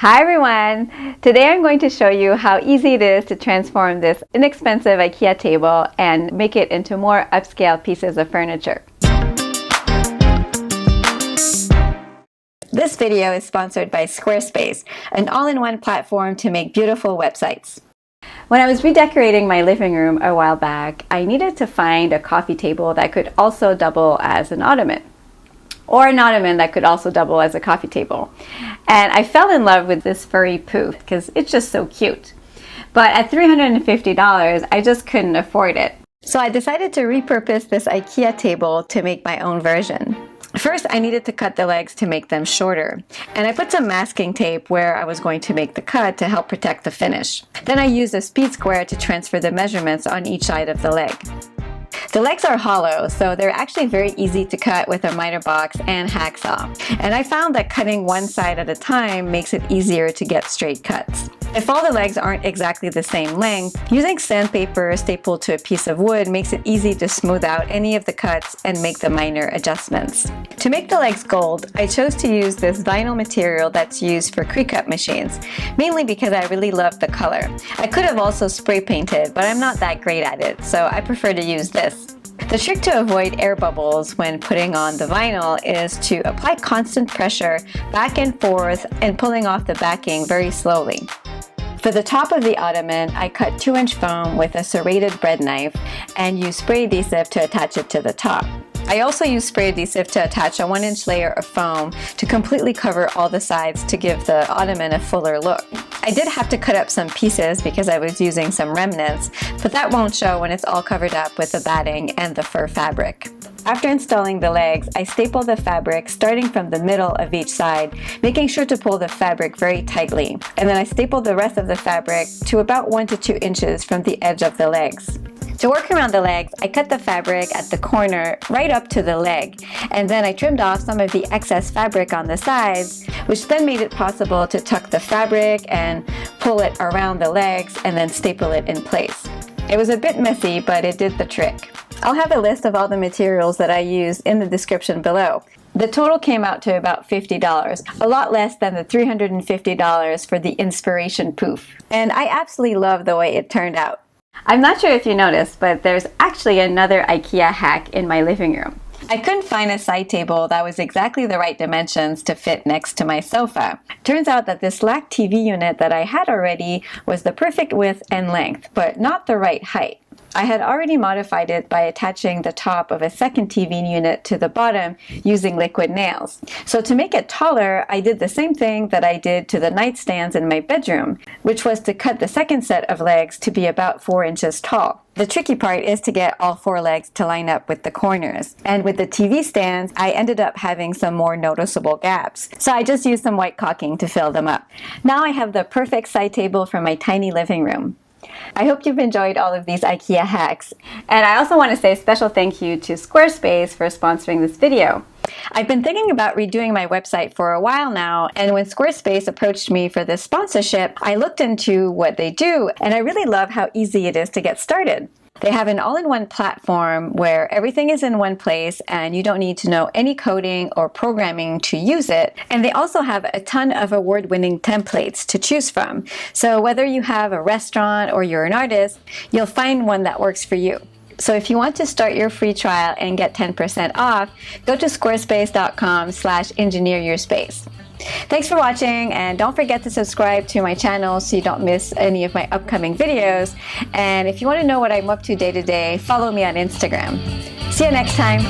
Hi everyone! Today I'm going to show you how easy it is to transform this inexpensive IKEA table and make it into more upscale pieces of furniture. This video is sponsored by Squarespace, an all-in-one platform to make beautiful websites. When I was redecorating my living room a while back, I needed to find a coffee table that could also double as an ottoman, or an ottoman that could also double as a coffee table. And I fell in love with this furry poof because it's just so cute. But at $350, I just couldn't afford it. So I decided to repurpose this IKEA table to make my own version. First, I needed to cut the legs to make them shorter, and I put some masking tape where I was going to make the cut to help protect the finish. Then I used a speed square to transfer the measurements on each side of the leg. The legs are hollow, so they're actually very easy to cut with a miter box and hacksaw. And I found that cutting one side at a time makes it easier to get straight cuts. If all the legs aren't exactly the same length, using sandpaper stapled to a piece of wood makes it easy to smooth out any of the cuts and make the minor adjustments. To make the legs gold, I chose to use this vinyl material that's used for pre-cut machines, mainly because I really love the color. I could have also spray painted, but I'm not that great at it, so I prefer to use this. The trick to avoid air bubbles when putting on the vinyl is to apply constant pressure back and forth and pulling off the backing very slowly. For the top of the ottoman, I cut 2-inch foam with a serrated bread knife and used spray adhesive to attach it to the top. I also used spray adhesive to attach a 1-inch layer of foam to completely cover all the sides to give the ottoman a fuller look. I did have to cut up some pieces because I was using some remnants, but that won't show when it's all covered up with the batting and the fur fabric. After installing the legs, I stapled the fabric starting from the middle of each side, making sure to pull the fabric very tightly. And then I stapled the rest of the fabric to about 1 to 2 inches from the edge of the legs. To work around the legs, I cut the fabric at the corner right up to the leg, and then I trimmed off some of the excess fabric on the sides, which then made it possible to tuck the fabric and pull it around the legs and then staple it in place. It was a bit messy, but it did the trick. I'll have a list of all the materials that I used in the description below. The total came out to about $50, a lot less than the $350 for the inspiration poof. And I absolutely love the way it turned out. I'm not sure if you noticed, but there's actually another IKEA hack in my living room. I couldn't find a side table that was exactly the right dimensions to fit next to my sofa. Turns out that this LACK TV unit that I had already was the perfect width and length, but not the right height. I had already modified it by attaching the top of a second TV unit to the bottom using liquid nails. So to make it taller, I did the same thing that I did to the nightstands in my bedroom, which was to cut the second set of legs to be about 4 inches tall. The tricky part is to get all 4 legs to line up with the corners. And with the TV stands, I ended up having some more noticeable gaps. So I just used some white caulking to fill them up. Now I have the perfect side table for my tiny living room. I hope you've enjoyed all of these IKEA hacks. And I also want to say a special thank you to Squarespace for sponsoring this video. I've been thinking about redoing my website for a while now, and when Squarespace approached me for this sponsorship, I looked into what they do, and I really love how easy it is to get started. They have an all-in-one platform where everything is in one place and you don't need to know any coding or programming to use it. And they also have a ton of award-winning templates to choose from. So whether you have a restaurant or you're an artist, you'll find one that works for you. So if you want to start your free trial and get 10% off, go to squarespace.com/engineeryourspace. Thanks for watching, and don't forget to subscribe to my channel so you don't miss any of my upcoming videos. And if you want to know what I'm up to day to day, follow me on Instagram. See you next time.